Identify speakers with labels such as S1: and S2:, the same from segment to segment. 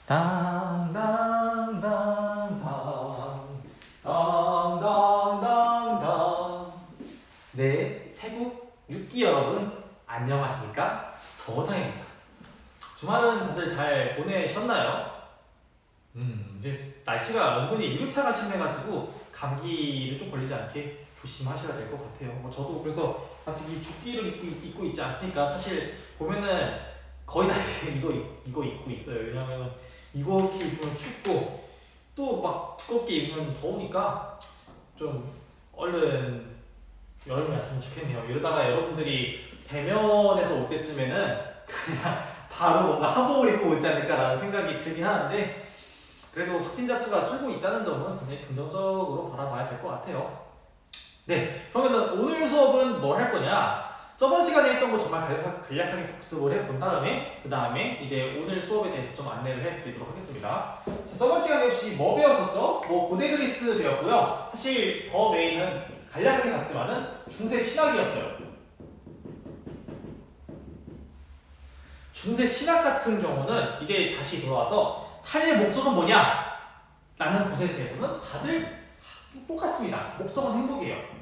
S1: 당당당당 당당당당. 네, 세국 6기 여러분 안녕하십니까? 정호상입니다. 주말은 다들 잘 보내셨나요? 이제 날씨가 은근히 일교차가 심해가지고 감기를 좀 걸리지 않게 조심하셔야 될 것 같아요. 저도 그래서 아직 이 조끼를 입고 있지 않습니까? 사실 보면은 거의 다 이거 입고 있어요. 왜냐면 이렇게 입으면 춥고 또 막 두껍게 입으면 더우니까 좀 얼른 여름이 왔으면 좋겠네요. 이러다가 여러분들이 대면에서 올 때쯤에는 그냥 바로 뭔가 한복을 입고 오지 않을까라는 생각이 들긴 하는데, 그래도 확진자 수가 줄고 있다는 점은 굉장히 긍정적으로 바라봐야 될 것 같아요. 네, 그러면 오늘 수업은 뭘 할 거냐? 저번 시간에 했던 거 정말 간략하게 복습을 해본 다음에 그 다음에 이제 오늘 수업에 대해서 좀 안내를 해드리도록 하겠습니다. 자, 저번 시간에 혹시 뭐 배웠었죠? 고대 그리스 배웠고요. 사실 더 메인은 간략하게 봤지만은 중세 신학이었어요. 중세 신학 같은 경우는 이제 다시 돌아와서 삶의 목적은 뭐냐? 라는 것에 대해서는 다들 똑같습니다. 목적은 행복이에요.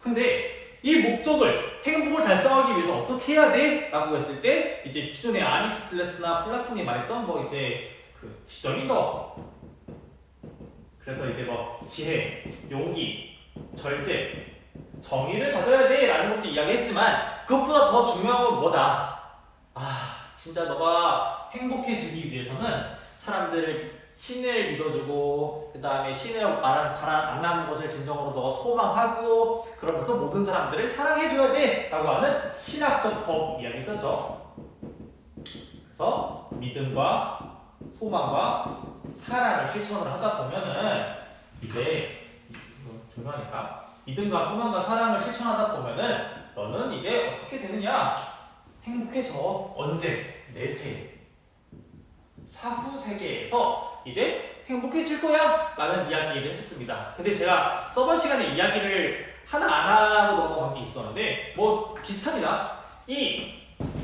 S1: 근데 이 행복을 달성하기 위해서 어떻게 해야 돼? 라고 했을 때 이제 기존의 아리스토텔레스나 플라톤이 말했던 이제 그 지적인 거, 그래서 이제 지혜, 용기, 절제, 정의를 가져야 돼 라는 것도 이야기했지만, 그것보다 더 중요한 건 뭐다? 진짜 너가 행복해지기 위해서는 사람들을 신을 믿어주고, 그 다음에 신을 만나는 것을 진정으로 너가 소망하고, 그러면서 모든 사람들을 사랑해줘야 돼 라고 하는 신학적 법 이야기 있었죠. 그래서 믿음과 소망과 사랑을 실천을 하다 보면은 이제 중요하니까 믿음과 소망과 사랑을 실천하다 보면은 너는 이제 어떻게 되느냐? 행복해져. 언제? 내세 사후 세계에서 이제 행복해질 거야 라는 이야기를 했었습니다. 근데 제가 저번 시간에 이야기를 하나 안 하고 넘어간 게 있었는데 비슷합니다. 이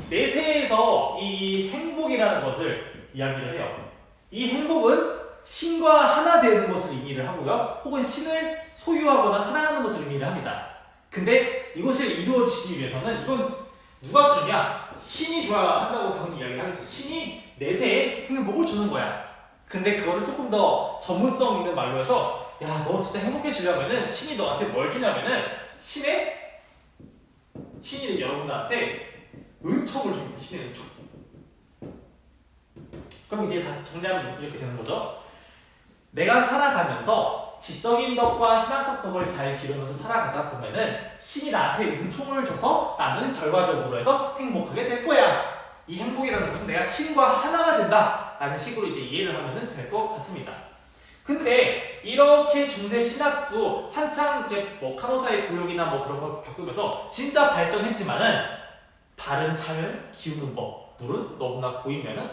S1: 내세에서 이 행복이라는 것을 이야기를 해요. 이 행복은 신과 하나 되는 것을 의미를 하고요, 혹은 신을 소유하거나 사랑하는 것을 의미를 합니다. 근데 이것을 이루어지기 위해서는 이건 누가 주느냐? 신이 줘야 한다고 당연히 이야기를 하겠죠. 신이 내세에 행복을 주는 거야. 근데 그거를 조금 더 전문성 있는 말로 해서, 야, 너 진짜 행복해지려면은 신이 너한테 뭘 주냐면은 신이 여러분들한테 은총을 줍니다. 신의 은총. 그럼 이제 다 정리하면 이렇게 되는 거죠. 내가 살아가면서 지적인 덕과 신앙적 덕을 잘 기르면서 살아가다 보면은 신이 나한테 은총을 줘서 나는 결과적으로 해서 행복하게 될 거야. 이 행복이라는 것은 내가 신과 하나가 된다 라는 식으로 이제 이해를 하면 될 것 같습니다. 근데 이렇게 중세 신학도 한창 이제 카노사의 굴욕이나 그런 거 겪으면서 진짜 발전했지만은 다른 창을 기우는 법, 물은 너무나 고이면은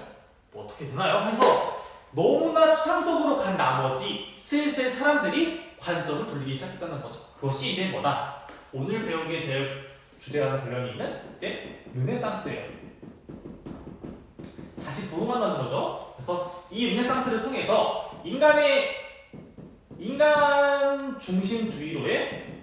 S1: 어떻게 되나요? 해서 너무나 추상적으로 간 나머지 슬슬 사람들이 관점을 돌리기 시작했다는 거죠. 그것이 이제 뭐다? 오늘 배우게 될 주제와는 관련이 있는 이제 르네상스예요. 다시 부흥한다는 거죠. 그래서 이 르네상스를 통해서 인간 중심주의로의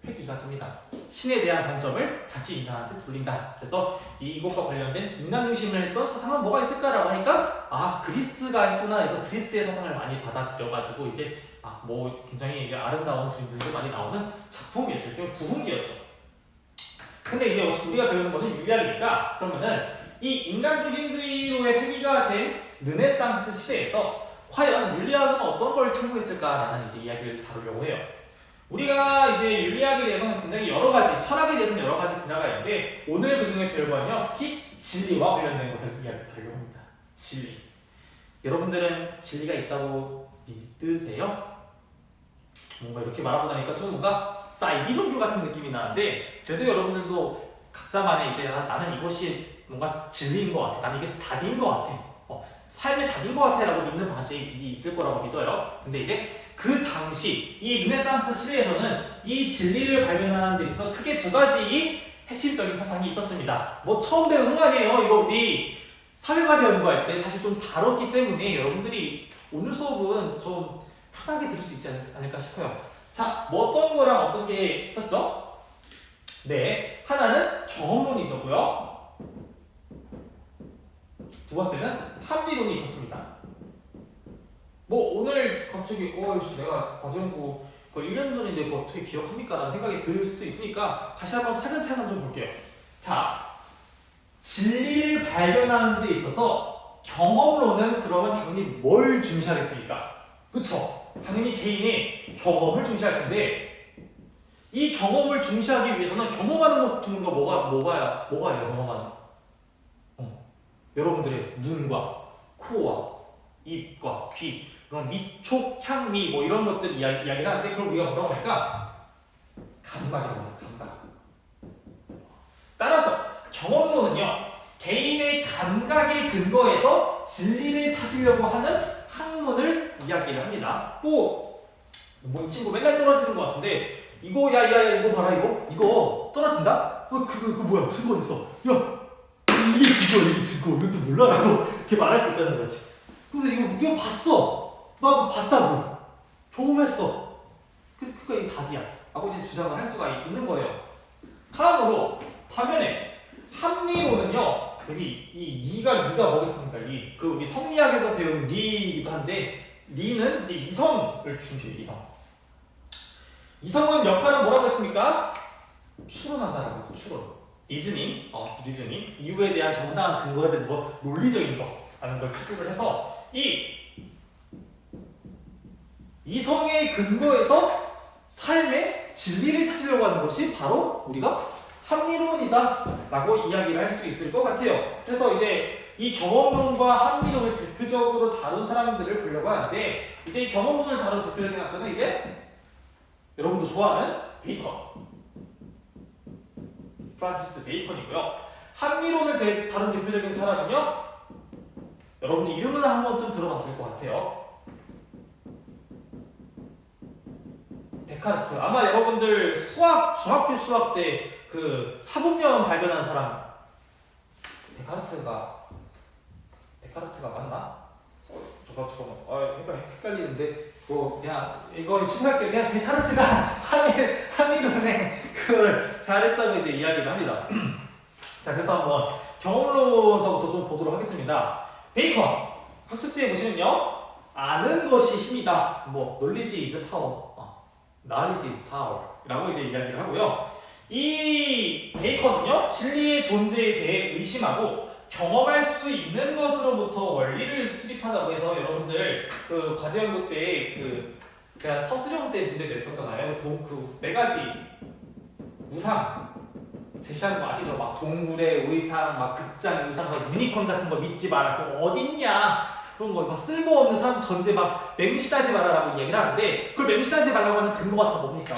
S1: 회귀가 됩니다. 신에 대한 관점을 다시 인간한테 돌린다. 그래서 이것과 관련된 인간 중심을 했던 사상은 뭐가 있을까라고 하니까 그리스가 했구나 해서 그리스의 사상을 많이 받아들여가지고 이제 굉장히 이제 아름다운 그림들도 많이 나오는 작품이었죠. 일종의 부흥기였죠. 근데 이제 우리가 배우는 거는 율리학이니까, 그러면은 이 인간 중심주의로의 회귀가 된 르네상스 시대에서 과연 율리학은 어떤 걸 탐구했을까라는 이제 이야기를 다루려고 해요. 우리가 이제 율리학에 대해서는 굉장히 여러 가지, 철학에 대해서는 여러 가지 분야가 있는데, 오늘 그 중에 배울 거는요, 특히 진리와 관련된 것을 이야기 다루려고 합니다. 진리. 여러분들은 진리가 있다고 믿으세요? 뭔가 이렇게 말하고 나니까 좀 뭔가 사이비 종교 같은 느낌이 나는데, 그래도 여러분들도 각자만의 이제 나는 이것이 뭔가 진리인 것 같아, 나는 이게 답인 것 같아, 삶의 답인 것 같아 라고 믿는 방식이 있을 거라고 믿어요. 근데 이제 그 당시 이 르네상스 시대에서는 이 진리를 발견하는 데 있어서 크게 두 가지 핵심적인 사상이 있었습니다. 뭐 처음 배우는 거 아니에요. 이거 우리 사회과제 연구할 때 사실 좀 다뤘기 때문에 여러분들이 오늘 수업은 좀 편하게 들을 수 있지 않을까 싶어요. 자, 뭐 어떤 거랑 어떤 게 있었죠? 네, 하나는 경험론이 있었고요. 두 번째는 합리론이 있었습니다. 뭐 오늘 갑자기 내가 과제연구 그걸 1년 전인데 그거 어떻게 기억합니까? 라는 생각이 들 수도 있으니까 다시 한번 차근차근 좀 볼게요. 자, 진리를 발견하는 데 있어서 경험론은 그러면 당연히 뭘 중시하겠습니까? 그쵸? 당연히 개인의 경험을 중시할 텐데 이 경험을 중시하기 위해서는 경험하는 것과 뭐가요? 경험하는 거? 여러분들의 눈과 코와 입과 귀 그런 미촉, 향미 뭐 이런 것들 이야기를 하는데 그걸 우리가 뭐라고 할까? 감각이라고 해요. 감각. 따라서 경험론은요 개인의 감각에 근거해서 진리를 찾으려고 하는 학문을 이야기를 합니다. 뭐 이 친구 맨날 떨어지는 것 같은데 이거 야 이거 봐라 이거 떨어진다? 그거 뭐야 증거 어딨어? 야 이게 증거 이것도 몰라라고 이렇게 말할 수 있다는 거지. 그래서 이거 봤어. 나도 봤다고 경험했어. 그래서 그거 이 답이야 라고 이제 주장을 할 수가 있는 거예요. 다음으로 반면에 합리론은요 여기 이 리가 뭐겠습니까? 리. 그 우리 성리학에서 배운 리이기도 한데 리는 이제 이성을 중시해요. 이성은 역할은 뭐라고 했습니까? 추론한다라고 해서 추론. 리즈닝, 이유에 대한 정당한 근거에 대한 뭐 논리적인 거라는 걸 추구를 해서 이 이성의 근거에서 삶의 진리를 찾으려고 하는 것이 바로 우리가 합리론이다라고 이야기를 할 수 있을 것 같아요. 그래서 이제 이 경험론과 합리론을 대표적으로 다룬 사람들을 보려고 하는데 이제 이 경험론을 다룬 대표적인 학자는 이제 여러분도 좋아하는 베이컨. 프란시스 베이컨이고요. 합리론을 다룬 대표적인 사람은요. 여러분들 이름은 한 번쯤 들어봤을 것 같아요. 데카르트. 아마 여러분들 중학교 수학 때 그 사분면 발견한 사람 데카르트가 맞나? 헷갈리는데 그냥 이거 취소할게요. 그냥 데카르트가 합리론에 그걸 잘했다고 이제 이야기를 합니다. 자, 그래서 한번 경험론서부터 좀 보도록 하겠습니다. 베이컨 학습지에 보시면요, 아는 것이 힘이다. 뭐 knowledge is power, knowledge is power라고 이제 이야기를 하고요. 이 베이컨은요, 진리의 존재에 대해 의심하고 경험할 수 있는 것으로부터 원리를 수립하자고 해서 여러분들 그 과제 연구 때 제가 서술형 때 문제 냈었잖아요. 그 네 가지 우상 제시하는 거 아시죠? 막 동굴의 의상, 막 극장의 의상, 막 유니콘 같은 거 믿지 마라. 그거 어딨냐? 그런 거 막 쓸모없는 사람 전제 막 맹신하지 마라라고 얘기를 하는데 그걸 맹신하지 말라고 하는 근거가 다 뭡니까?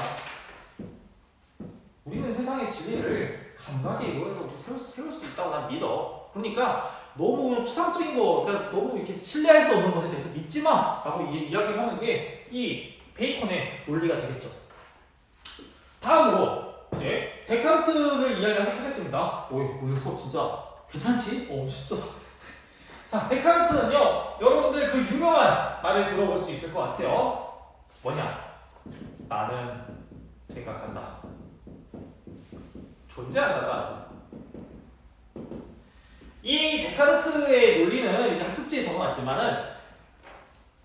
S1: 우리는 세상의 진리를 감각에 의해서 세울 수 있다고 난 믿어. 그러니까 너무 추상적인 거, 그러니까 너무 이렇게 신뢰할 수 없는 것에 대해서 믿지 마! 라고 이야기를 하는 게 이 베이컨의 논리가 되겠죠. 다음으로 이제 데카르트를 이야기하겠습니다. 오늘 수업 진짜 괜찮지? 진짜. 자, 데카르트는요, 여러분들 그 유명한 말을 들어볼 수 있을 것 같아요. 뭐냐? 나는 생각한다. 존재한다, 따라서. 이 데카르트의 논리는 이제 학습지에 적어놨지만은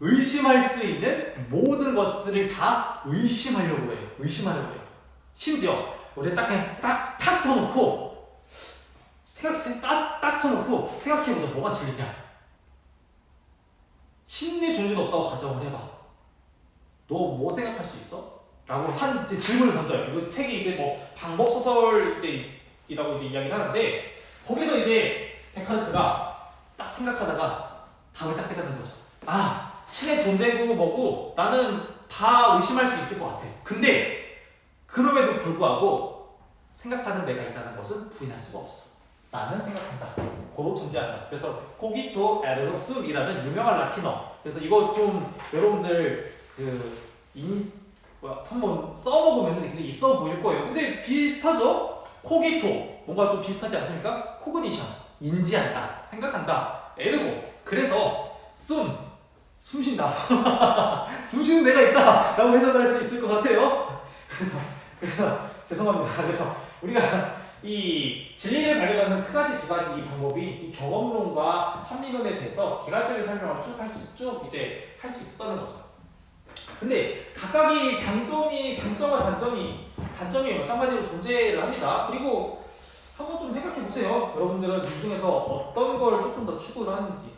S1: 의심할 수 있는 모든 것들을 다 의심하려고 해요. 심지어 우리 딱 터놓고 딱 터놓고 생각해보자. 뭐가 진리냐? 신의 존재도 없다고 가정을 해봐. 너 뭐 생각할 수 있어? 라고 한 질문을 던져요. 이거 책이 이제 뭐 방법 소설 이라고 이제 이야기를 하는데 거기서 이제 데카르트가 딱 생각하다가 답을 딱 깨닫는 거죠. 신의 존재고 뭐고 나는 다 의심할 수 있을 것 같아. 근데 그럼에도 불구하고 생각하는 내가 있다는 것은 부인할 수가 없어. 나는 생각한다. 고로 존재한다. 그래서 코기토 에르로 숨이라는 유명한 라틴어. 그래서 이거 좀 여러분들 한번 써먹으면 굉장히 있어 보일 거예요. 근데 비슷하죠? 코기토 뭔가 좀 비슷하지 않습니까? 코그니션 인지한다, 생각한다. 에르고 그래서 숨 쉰다. 숨 쉬는 데가 있다 라고 해석을 할 수 있을 것 같아요. 그래서 죄송합니다. 그래서 우리가 이 진리를 발견하는 두 가지 이 방법이 이 경험론과 합리론에 대해서 개괄적인 설명을 쭉 이제 할 수 있었다는 거죠. 근데 각각의 장점과 단점이 마찬가지로 존재를 합니다. 그리고 한번 좀 생각해 보세요. 여러분들은 이 중에서 어떤 걸 조금 더 추구를 하는지.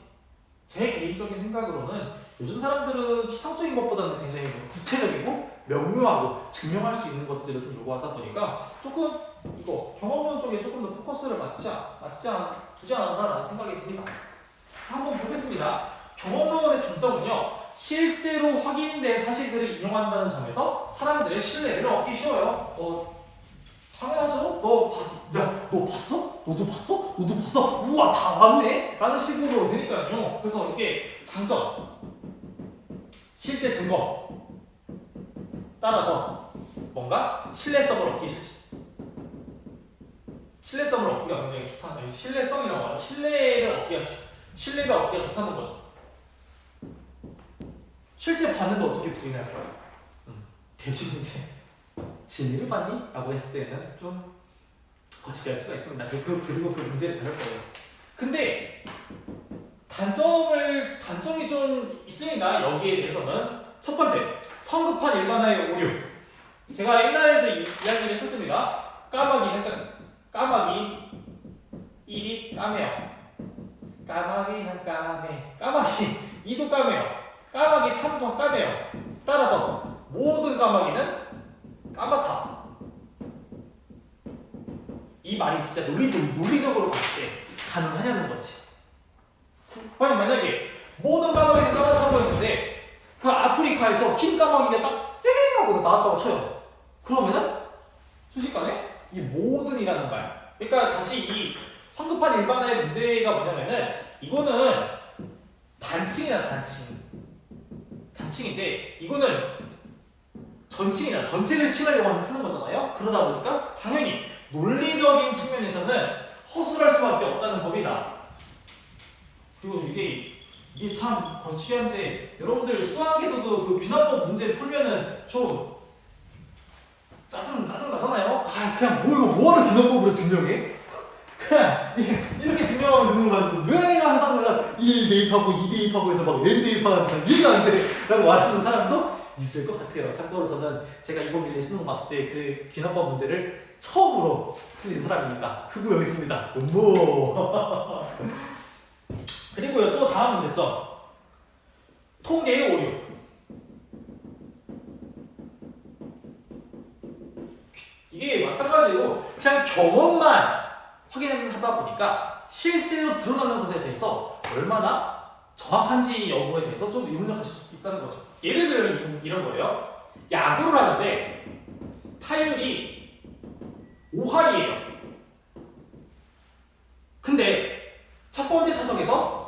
S1: 제 개인적인 생각으로는 요즘 사람들은 추상적인 것보다는 굉장히 구체적이고 명료하고 증명할 수 있는 것들을 좀 요구하다 보니까 조금 이거 경험론 쪽에 조금 더 포커스를 두지 않았나라는 생각이 듭니다. 한번 보겠습니다. 경험론의 장점은요, 실제로 확인된 사실들을 인용한다는 점에서 사람들의 신뢰를 얻기 쉬워요. 당연하죠. 너 봤어? 너도 봤어? 우와, 다 봤네? 라는 식으로 되니까요. 그래서 이게 장점, 실제 증거 따라서 뭔가 신뢰성을 얻기가 굉장히 좋다는, 신뢰성이라고 하죠. 신뢰를 얻기가 좋다는 거죠. 실제 봤는데 어떻게 부인할까요? 대신 이제 진리를 봤니? 라고 했을 때는 좀 거시기할 수가 있습니다. 그리고 그 문제를 다룰 거예요. 근데 단점이 좀 있습니다. 여기에 대해서는 첫 번째, 성급한 일반화의 오류. 제가 옛날에도 이야기를 했었습니다. 까마귀 1이 까매요. 까마귀는 까매. 까마귀 2도 까매요. 까마귀 3도 까매요. 따라서 모든 까마귀는 까맣다. 이 말이 진짜 논리적으로 봤을 때 가능하냐는 거지. 만약에 모든 까마귀는 까맣다고 했는데 그 아프리카에서 흰 까마귀가 딱 땡 하고 나왔다고 쳐요. 그러면은 순식간에 이 모든이라는 말, 그러니까 다시 이 성급한 일반화의 문제가 뭐냐면은 이거는 단칭인데 이거는 전체를 칭하려고 하는 거잖아요. 그러다 보니까 당연히 논리적인 측면에서는 허술할 수밖에 없다는 법이다. 그리고 이게 참 거시기한데, 여러분들 수학에서도 그 귀납법 문제 풀면은 좀 짜증 나잖아요. 그냥 이거 뭐하러 귀납법으로 증명해? 그냥 이렇게 증명하면 되는 거 가지고 왜 항상 1 대입하고 2 대입하고 해서 막 n 대입하는 잘 이해가 안 돼 라고 말하는 사람도 있을 것 같아요. 참고로 저는 제가 이번 기회에 수능 봤을 때 그 귀납법 문제를 처음으로 틀린 사람입니다. 흑우 여기 있습니다. 음모. 그리고요, 또 다음 문제점, 통계의 오류. 이게 마찬가지로 그냥 경험만 확인하다 보니까 실제로 드러나는 것에 대해서 얼마나 정확한지 여부에 대해서 좀 의문을 가질 수 있다는 거죠. 예를 들면 이런 거예요. 야구를 하는데 타율이 5할이에요. 근데 첫 번째 타석에서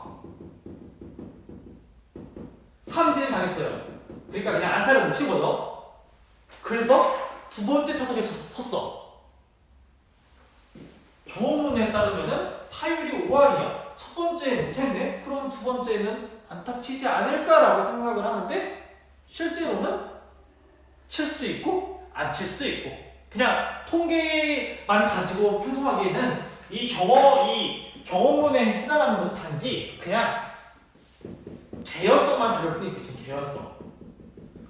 S1: 삼진을 당했어요. 그러니까 그냥 안타를 못 친 거죠. 그래서 두 번째 타석에 섰어. 경험론에 따르면은 타율이 5할이야. 첫 번째 못했네? 그럼 두 번째는 안타 치지 않을까라고 생각을 하는데 실제로는 칠 수도 있고 안 칠 수도 있고, 그냥 통계만 가지고 편성하기에는 이 경험론에 해당하는 것은 단지 그냥 개연성만 다를 뿐이지. 개연성.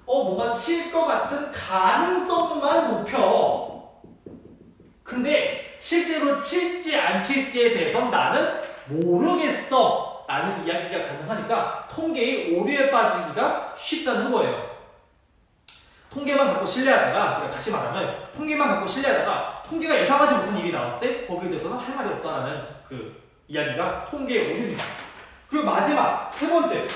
S1: 뭔가 칠 것 같은 가능성만 높여. 근데 실제로 칠지 안 칠지에 대해선 나는 모르겠어 라는 이야기가 가능하니까 통계의 오류에 빠지기가 쉽다는 거예요. 통계만 갖고 신뢰하다가, 다시 말하면 통계만 갖고 신뢰하다가 통계가 예상하지 못한 일이 나왔을 때 거기에 대해서는 할 말이 없다라는 그 이야기가 통계의 오류입니다. 그리고 마지막 세 번째,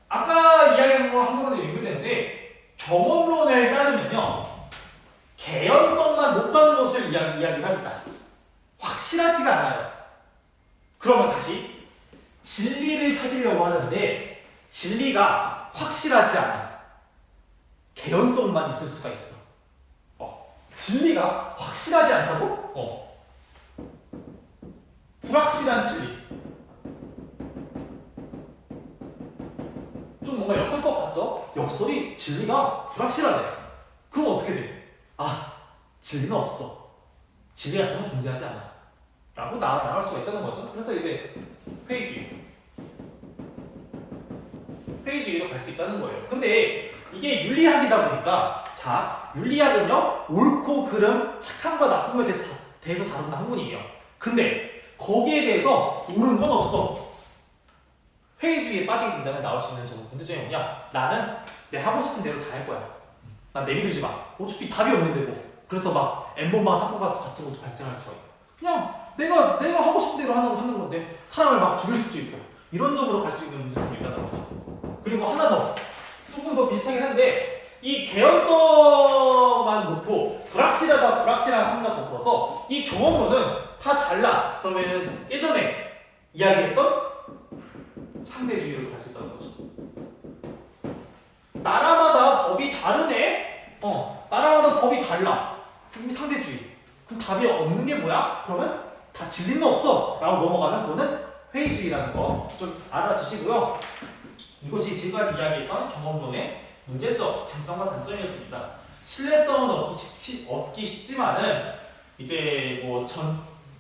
S1: 아까 이야기한 거 한 번도 연결되는데 경험론에 따르면요, 개연성만 높다는 것을 이야기합니다. 확실하지가 않아요. 그러면 다시 진리를 찾으려고 하는데 진리가 확실하지 않아. 개연성만 있을 수가 있어. 진리가 확실하지 않다고? 불확실한 진리. 좀 뭔가 역설법 같죠? 역설이 진리가 불확실하대. 그럼 어떻게 돼? 진리는 없어. 진리 같은 건 존재하지 않아. 라고 나갈 수가 있다는 거죠. 그래서 이제 페이지로 갈 수 있다는 거예요. 근데 이게 윤리학이다 보니까, 자, 윤리학은요, 옳고 그름, 착함과 나쁨에 대해서 다루는 학문이에요. 근데 거기에 대해서 옳은 건 없어. 회의주의에 빠지게 된다면 나올 수 있는 문제점이 뭐냐? 나는 내 하고 싶은 대로 다 할 거야. 난 내비두지 마. 어차피 답이 없는데 뭐. 그래서 막 N번방 사건 같은 것도 발생할 수가 있고. 그냥 내가 하고 싶은 대로 하는 건데 사람을 막 죽일 수도 있고. 이런 쪽으로 갈 수 있는 문제점이 있다는 거죠. 그리고 하나 더. 조금 더 비슷하긴 한데 이 개연성만 놓고 불확실한 함과 더불어서 이 경험론은 다 달라. 그러면은 예전에 이야기했던 상대주의로 갈 수 있다는 거죠. 나라마다 법이 다르네? 나라마다 법이 달라. 그럼 상대주의. 그럼 답이 없는 게 뭐야? 그러면 다 진리는 없어. 라고 넘어가면 그거는 회의주의라는 거 좀 알아두시고요. 이것이 지금까지 이야기했던 경험론의 문제점, 장점과 단점이었습니다. 신뢰성은 얻기 쉽지만은 이제 뭐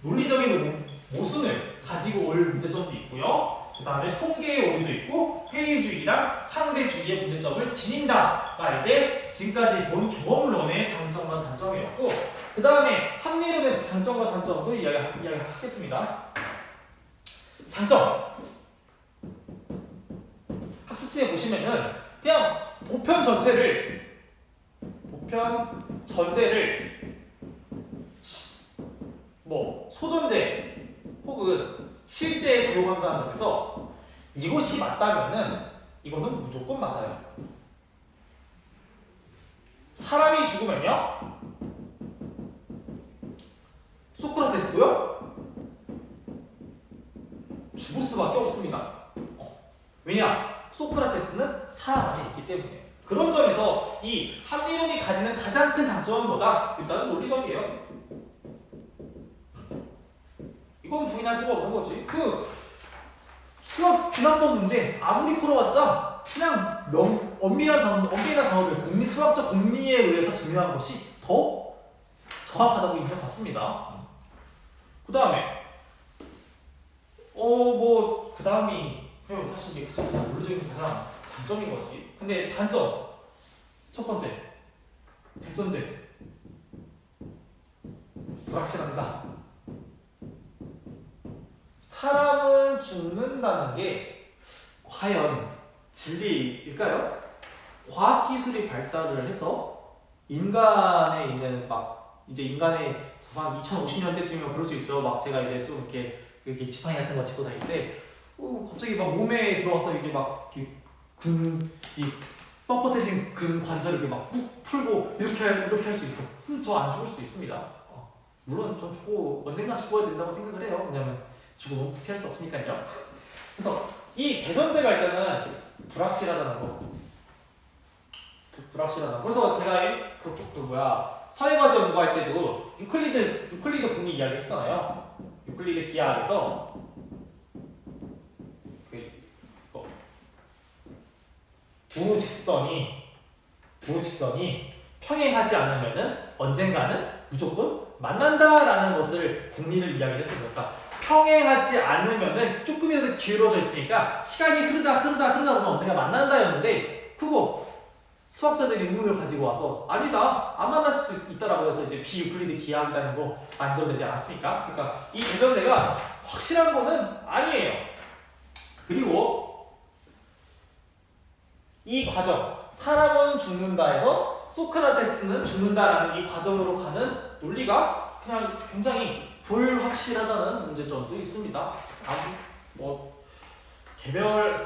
S1: 논리적인 모순을 가지고 올 문제점도 있고요. 그 다음에 통계의 오류도 있고 회의주의랑 상대주의의 문제점을 지닌다가 이제 지금까지 본 경험론의 장점과 단점이었고, 그 다음에 합리론의 장점과 단점도 이야기하겠습니다. 장점. 학습지에 보시면은 그냥 보편 전제를 뭐 소전제 혹은 실제에 적용한다는 점에서 이것이 맞다면은 이거는 무조건 맞아요. 사람이 죽으면요, 소크라테스도요 죽을 수밖에 없습니다. 왜냐? 소크라테스는 사람 안에 있기 때문에. 그런 점에서 이 합리론이 가지는 가장 큰 장점은 뭐다? 일단은 논리적이에요. 이건 부인할 수가 없는 거지. 수학 균합법 문제 아무리 풀어봤자 그냥 엄밀한 단어들 수학적 공리에 의해서 증명한 것이 더 정확하다고 인정받습니다. 그 다음에 그 다음이 사실 이게 가장 논리적인 가장 장점인 거지. 근데 단점. 첫 번째, 대전제. 불확실합니다. 사람은 죽는다는 게 과연 진리일까요? 과학기술이 발달을 해서 인간에 있는 인간의 한 2050년대쯤이면 그럴 수 있죠. 제가 이제 좀 이렇게 지팡이 같은 거 짚고 다닐 때 갑자기 몸에 들어와서 이게 이 뻣뻣해진 근 관절을 이렇게 푹 풀고 이렇게 할 수 있어. 저 안 죽을 수도 있습니다. 물론 전 언젠가 죽어야 된다고 생각을 해요. 왜냐면 죽으면 피할 수 없으니까요. 그래서 이 대전제가 일단은 불확실하다는 거. 그래서 제가 사회과제 연구할 때도 유클리드 공리 이야기 했잖아요. 유클리드 기하학에서 두 직선이 평행하지 않으면은 언젠가는 무조건 만난다라는 것을 공리를 이야기를 했습니다. 그러니까 평행하지 않으면은 조금이라도 기울어져 있으니까 시간이 흐르다 보면 언젠가 만난다였는데 그거 수학자들이 의문을 가지고 와서 아니다, 안 만날 수도 있다라고 해서 이제 비유클리드 기하학이라는 거 만들어내지 않았습니까? 그러니까 이 대전제가 확실한 거는 아니에요. 그리고 이 과정, 사람은 죽는다에서 소크라테스는 죽는다라는 이 과정으로 가는 논리가 그냥 굉장히 불확실하다는 문제점도 있습니다.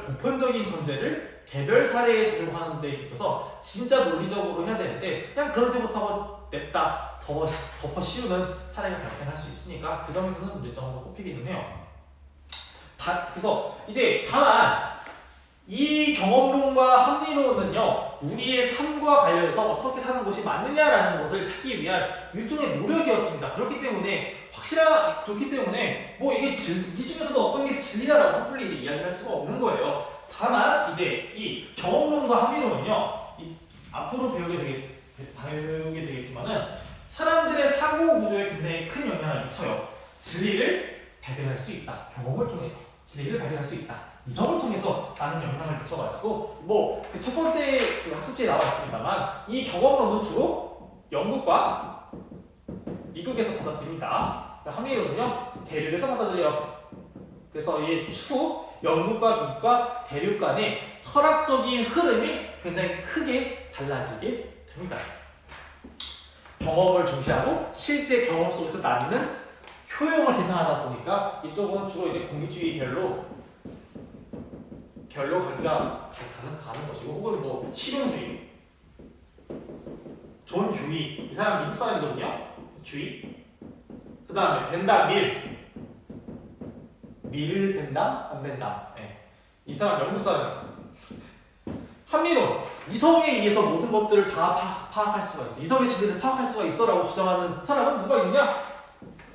S1: 보편적인 전제를 개별 사례에 적용하는 데 있어서 진짜 논리적으로 해야 되는데 그냥 그러지 못하고 냅다 덮어 씌우는 사례가 발생할 수 있으니까 그 점에서는 문제점으로 꼽히기는 해요. 그래서 이제 다만 이 경험론과 합리론은요, 우리의 삶과 관련해서 어떻게 사는 것이 맞느냐라는 것을 찾기 위한 일종의 노력이었습니다. 그렇기 때문에 뭐 이게 이 중에서도 어떤 게 진리다라고 섣불리 이제 이야기할 수가 없는 거예요. 다만 이제 이 경험론과 합리론은요, 앞으로 배우게 되겠지만은 사람들의 사고 구조에 굉장히 큰 영향을 미쳐요. 진리를 발견할 수 있다. 경험을 통해서 진리를 발견할 수 있다. 이성을 통해서 라는 영향을 미쳐가지고 뭐 그 첫 번째 그 학습지에 나와 있습니다만 이 경험론은 주로 영국과 미국에서 받아들입니다. 합리론은요 대륙에서 받아들여요. 그래서 이 추후 영국과 미국과 대륙 간의 철학적인 흐름이 굉장히 크게 달라지게 됩니다. 경험을 중시하고 실제 경험 속에서 낳는 효용을 계산하다 보니까 이쪽은 주로 이제 공리주의 결로 가는 것이고, 혹은 뭐 실용주의, 존 휴이, 이 사람 미국 사람이거든요. 주의. 그 다음에 벤담, 밀 벤담, 안 벤담. 네. 이 사람 영국 사람. 합리론, 이성에 의해서 모든 것들을 다 파악할 수가 있어. 이성의 진리를 파악할 수가 있어라고 주장하는 사람은 누가 있냐?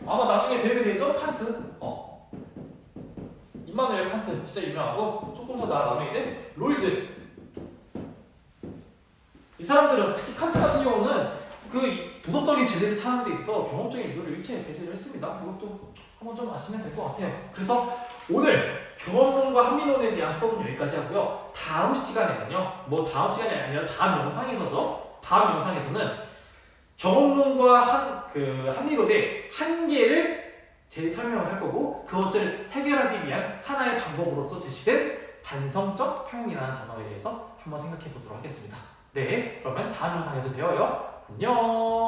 S1: 아마 나중에 배우게 되겠죠? 칸트. 임마누엘 칸트 진짜 유명하고, 조금 더 나아가면 이제 롤즈. 이 사람들은 특히 칸트 같은 경우는 그 도덕적인 진리를 찾는 데 있어서 경험적인 요소를 일체에 배제를 했습니다. 이것도 한번 좀 아시면 될 것 같아요. 그래서 오늘 경험론과 합리론에 대한 수업은 여기까지 하고요. 다음 시간에는요, 뭐 다음 시간이 아니라 다음 영상에서는 경험론과 합리론의 한계를 설명을 할 거고, 그것을 해결하기 위한 하나의 방법으로서 제시된 단성적 평형이라는 단어에 대해서 한번 생각해 보도록 하겠습니다. 네, 그러면 다음 영상에서 배워요. 안녕.